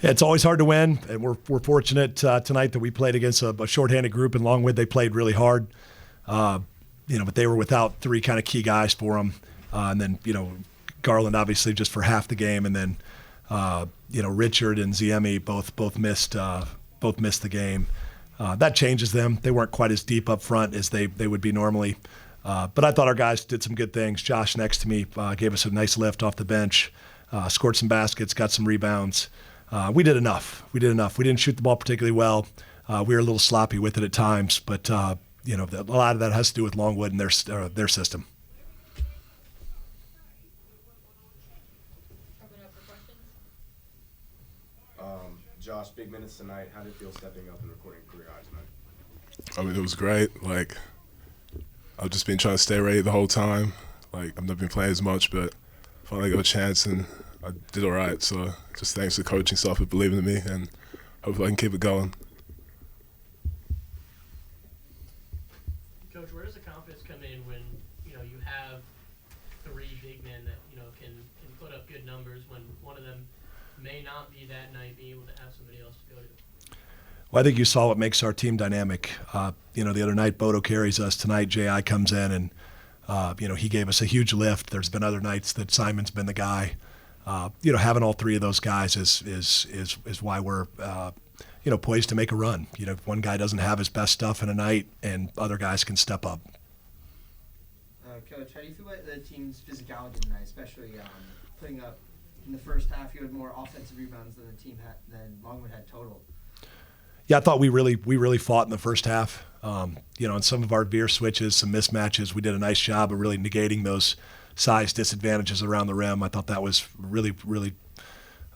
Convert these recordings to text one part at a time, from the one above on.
It's always hard to win, and we're fortunate tonight that we played against a shorthanded group in Longwood. They played really hard, but they were without three kind of key guys for them, and then Garland obviously just for half the game, and then Richard and Ziemi both missed the game. That changes them. They weren't quite as deep up front as they would be normally, but I thought our guys did some good things. Josh next to me gave us a nice lift off the bench, scored some baskets, got some rebounds. We did enough. We didn't shoot the ball particularly well. We were a little sloppy with it at times, but a lot of that has to do with Longwood and their system. Josh, big minutes tonight. How did it feel stepping up and recording career high tonight? I mean, it was great. I've just been trying to stay ready the whole time. I've never been playing as much, but finally got a chance and I did all right. So just thanks to the coaching staff for believing in me, and hopefully I can keep it going. Coach, where does the confidence come in when you have three big men that can put up good numbers when one of them may not be that night, being able to have somebody else to go to? Well, I think you saw what makes our team dynamic. The other night Bodo carries us. Tonight J.I. comes in and he gave us a huge lift. There's been other nights that Simon's been the guy. Having all three of those guys is why we're poised to make a run. If one guy doesn't have his best stuff in a night, and other guys can step up. Coach, how do you feel about the team's physicality tonight, especially putting up in the first half? You had more offensive rebounds than Longwood had total. Yeah, I thought we really fought in the first half. On some of our veer switches, some mismatches, we did a nice job of really negating those size disadvantages around the rim. I thought that was really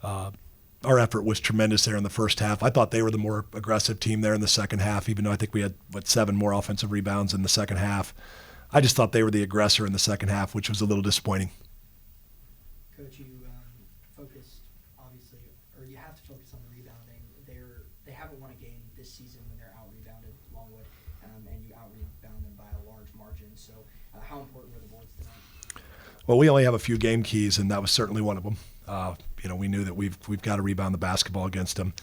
our effort was tremendous there in the first half. I thought they were the more aggressive team there in the second half, even though I think we had 7 more offensive rebounds in the second half. I just thought they were the aggressor in the second half, which was a little disappointing. Coach, you focused, obviously, or you have to focus on the rebounding. They haven't won a game this season when they're out-rebounded, Longwood, and you out-rebound them by a large margin. So how important were the boards tonight? Well, we only have a few game keys, and that was certainly one of them. We knew that we've got to rebound the basketball against them.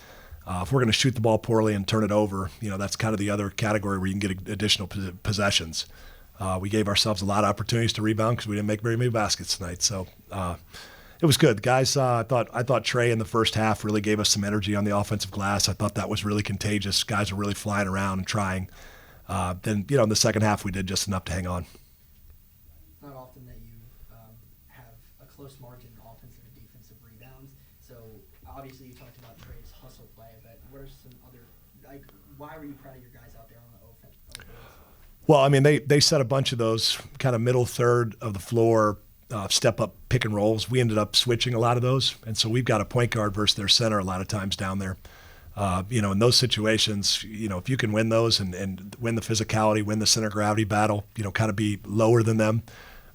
If we're going to shoot the ball poorly and turn it over, that's kind of the other category where you can get additional possessions. We gave ourselves a lot of opportunities to rebound because we didn't make very many baskets tonight. So it was good. Guys, I thought Trey in the first half really gave us some energy on the offensive glass. I thought that was really contagious. Guys were really flying around and trying. Then, in the second half, we did just enough to hang on. Not often that you have a close margin in offensive and defensive rebounds. So obviously you talked about Trey's hustle play, but what are some other, why were you proud of your guys out there on the offense? Well, I mean, they set a bunch of those kind of middle third of the floor step-up pick and rolls. We ended up switching a lot of those, and so we've got a point guard versus their center a lot of times down there. In those situations, if you can win those and win the physicality, win the center gravity battle, kind of be lower than them,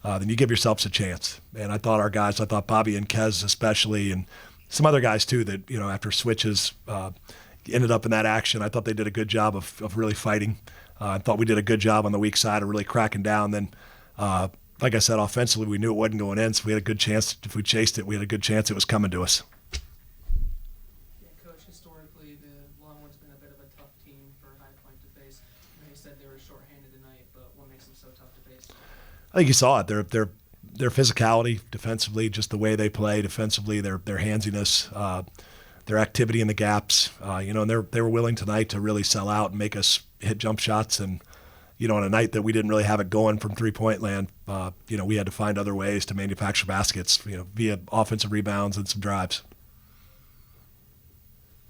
then you give yourselves a chance. And I thought our guys, Bobby and Kez especially, and some other guys too that, after switches ended up in that action, I thought they did a good job of really fighting. I thought we did a good job on the weak side of really cracking down. Then, like I said, offensively, we knew it wasn't going in, so we had a good chance. If we chased it, we had a good chance it was coming to us. Yeah, Coach, historically, the Longwood's been a bit of a tough team for High Point to face. You said they were shorthanded tonight, but what makes them so tough to face? I think you saw it. Their physicality defensively, just the way they play defensively, their handsiness, their activity in the gaps, and they were willing tonight to really sell out and make us hit jump shots. And, on a night that we didn't really have it going from three-point land, we had to find other ways to manufacture baskets, via offensive rebounds and some drives.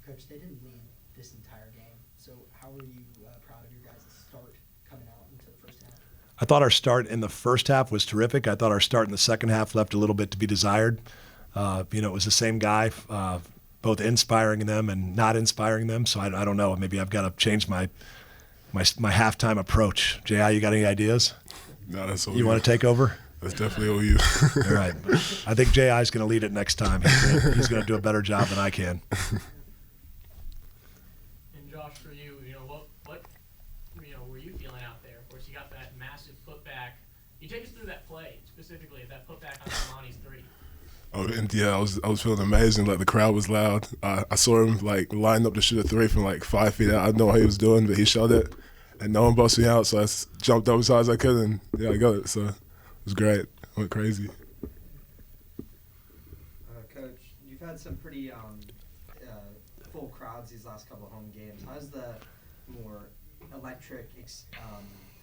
Coach, they didn't lead this entire game, so how were you proud of your guys' start coming out into the first half? I thought our start in the first half was terrific. I thought our start in the second half left a little bit to be desired. It was the same guy, both inspiring them and not inspiring them. So I don't know. Maybe I've got to change my halftime approach. J.I., you got any ideas? No, that's all you want to take over? That's definitely all you. All right. I think J.I. is going to lead it next time. He's going to do a better job than I can. And Josh, for you, what were you feeling out there? Of course, you got that massive putback. You take us through that play specifically, that putback on Amani's three. Oh, and yeah, I was feeling amazing. Like the crowd was loud. I saw him like line up to shoot a three from like 5 feet out. I didn't know what he was doing, but he shot it, and no one busted me out. So jumped up as high as I could, and yeah, I got it. So it was great. I went crazy. Coach, you've had some pretty full crowds these last couple of home games. How's the more electric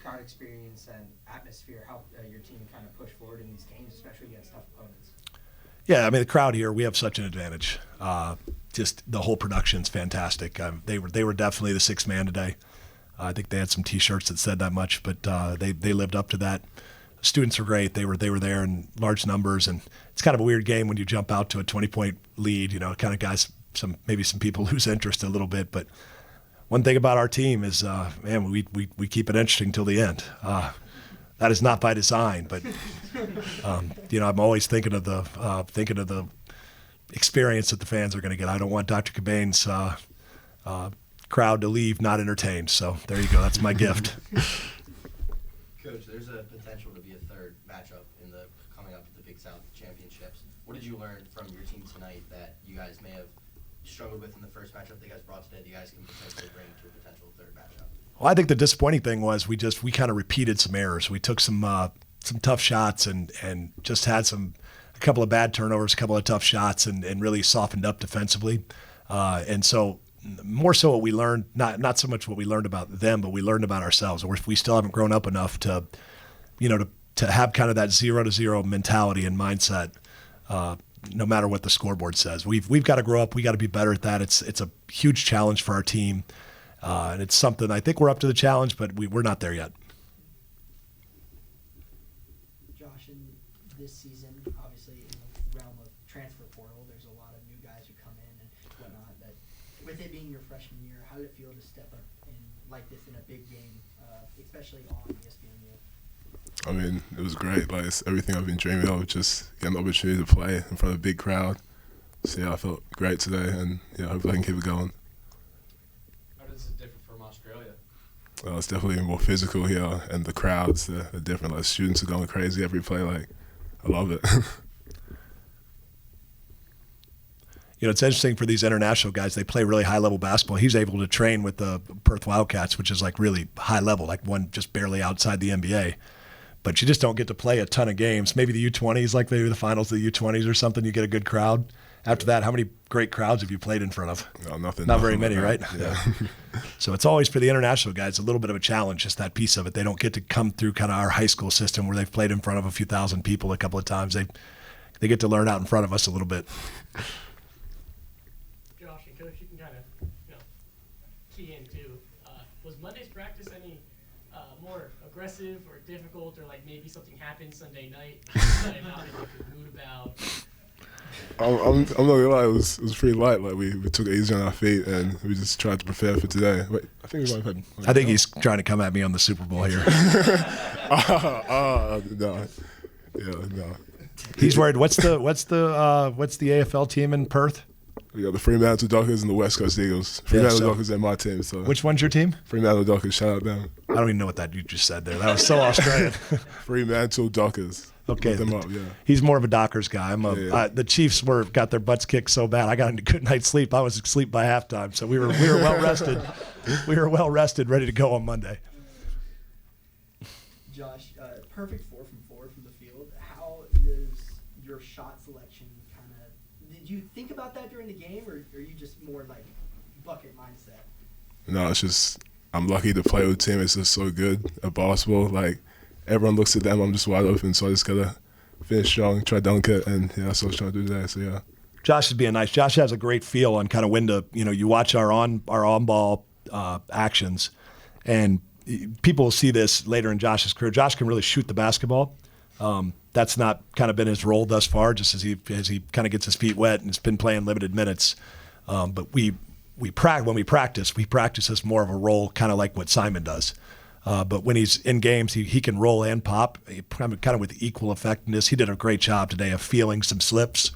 crowd experience and atmosphere help your team kind of push forward in these games, especially against tough opponents? Yeah, I mean the crowd here, we have such an advantage. Just the whole production's fantastic. They were definitely the sixth man today. I think they had some T-shirts that said that much, but they lived up to that. Students were great. They were there in large numbers, and it's kind of a weird game when you jump out to a 20-point lead. You know, kind of guys, maybe some people lose interest a little bit. But one thing about our team is, man, we keep it interesting till the end. That is not by design, but you know, I'm always thinking of the experience that the fans are going to get. I don't want Dr. Cobain's crowd to leave not entertained. So there you go. That's my gift. Coach, there's a potential to be a third matchup coming up at the Big South Championships. What did you learn from your team tonight that you guys may have struggled with in the first matchup that you guys brought today that you guys can potentially bring to a potential third matchup? Well, I think the disappointing thing was we kind of repeated some errors. We took some tough shots and just had a couple of bad turnovers, a couple of tough shots, and really softened up defensively. And so more so what we learned, not so much what we learned about them, but we learned about ourselves. We still haven't grown up enough to have kind of that 0-0 mentality and mindset. No matter what the scoreboard says, we've got to grow up. We got to be better at that. It's a huge challenge for our team, and it's something I think we're up to the challenge, but we're not there yet. Josh, in this season, obviously in the realm of transfer portal, there's a lot of new guys who come in and whatnot. But with it being your freshman year, how did it feel to step up like this in a big game, especially on ESPNU? I mean, it was great. Like it's everything I've been dreaming of, just getting the opportunity to play in front of a big crowd. So yeah, I felt great today, and yeah, hopefully I can keep it going. How does it differ from Australia? Well, it's definitely more physical here, and the crowds are different. Like students are going crazy every play. Like I love it. You know, it's interesting for these international guys. They play really high-level basketball. He's able to train with the Perth Wildcats, which is like really high level, like one just barely outside the NBA. But you just don't get to play a ton of games. Maybe the U20s, like maybe the finals of the U20s or something, you get a good crowd. After that, how many great crowds have you played in front of? No, nothing. Not very many, like right? Yeah. So it's always for the international guys a little bit of a challenge, just that piece of it. They don't get to come through kind of our high school system where they've played in front of a few thousand people a couple of times. They get to learn out in front of us a little bit. Josh and Coach, you can kind of, key in too. Was Monday's practice any more aggressive or difficult, or like maybe something happened Sunday night that you're not in a good mood about? I'm not gonna lie, it was pretty light. Like we took it easy on our feet, and we just tried to prepare for today. Wait, I think we might have had. I think he's trying to come at me on the Super Bowl here. No, yeah, no. He's worried. What's the AFL team in Perth? We got the Fremantle Dockers and the West Coast Eagles. Fremantle Dockers are my team. So Which one's your team? Fremantle Dockers, shout out them. I don't even know what that you just said there. That was so Australian. Fremantle Dockers. Okay, Look them up, yeah. He's more of a Dockers guy. Yeah. The Chiefs got their butts kicked so bad. I got a good night's sleep. I was asleep by halftime, so we were well rested. We were well rested, ready to go on Monday. Josh, perfect 4 from 4 from the field. How is your shot selection kind of? Did you think about that during the game, or are you just more like bucket mindset? No, it's just I'm lucky to play with a team that's just so good at basketball. Like everyone looks at them, I'm just wide open, so I just gotta finish strong, try to dunk it, and yeah, that's what I was trying to do today. So yeah. Josh is being nice. Josh has a great feel on kind of when to, you watch our on ball actions, and people will see this later in Josh's career. Josh can really shoot the basketball. That's not kind of been his role thus far, just as he kind of gets his feet wet and has been playing limited minutes. But when we practice as more of a role, kind of like what Simon does. But when he's in games, he can roll and pop, kind of with equal effectiveness. He did a great job today of feeling some slips,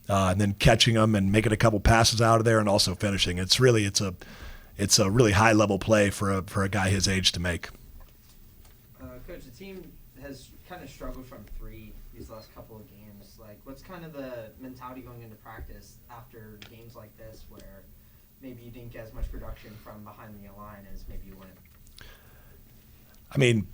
and then catching them and making a couple passes out of there, and also finishing. It's a really high level play for a guy his age to make. Coach, the team has kind of struggled from 3 these last couple of games. Like, Like, what's kind of the mentality going into practice after games like this where maybe you didn't get as much production from behind the line as maybe you wanted? I mean,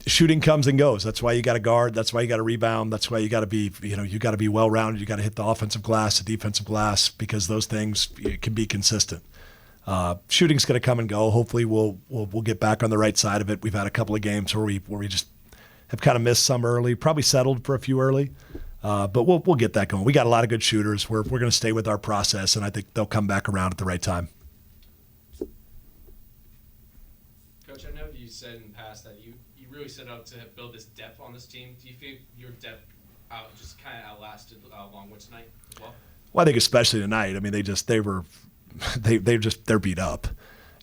shooting comes and goes. That's why you got to guard. That's why you got to rebound. That's why you got to be, you got to be well-rounded. You got to hit the offensive glass, the defensive glass, because those things can be consistent. Shooting's going to come and go. Hopefully, we'll get back on the right side of it. We've had a couple of games where we just have kind of missed some early, probably settled for a few early, but we'll get that going. We got a lot of good shooters. We're going to stay with our process, and I think they'll come back around at the right time. Coach, I know you said in the past that you really set out to build this depth on this team. Do you think your depth just kind of outlasted Longwood tonight as well? Well, I think especially tonight. I mean, they're beat up.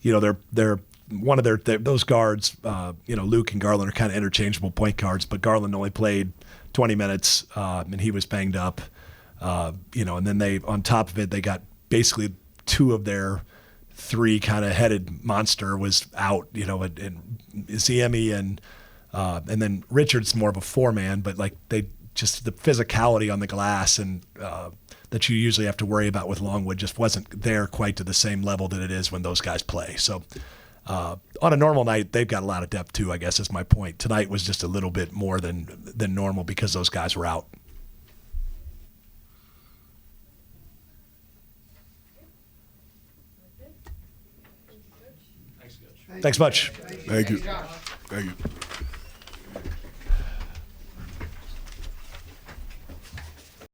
They're one of those guards. Luke and Garland are kind of interchangeable point guards, but Garland only played 20 minutes, and he was banged up. And then they, on top of it, they got basically two of their three kind of headed monster was out. And Ziemi and then Richard's more of a four-man, but like they just the physicality on the glass and that you usually have to worry about with Longwood just wasn't there quite to the same level that it is when those guys play. So on a normal night, they've got a lot of depth too, I guess is my point. Tonight was just a little bit more than normal because those guys were out. Thanks, Coach. Thanks much. Thank you. Thank you.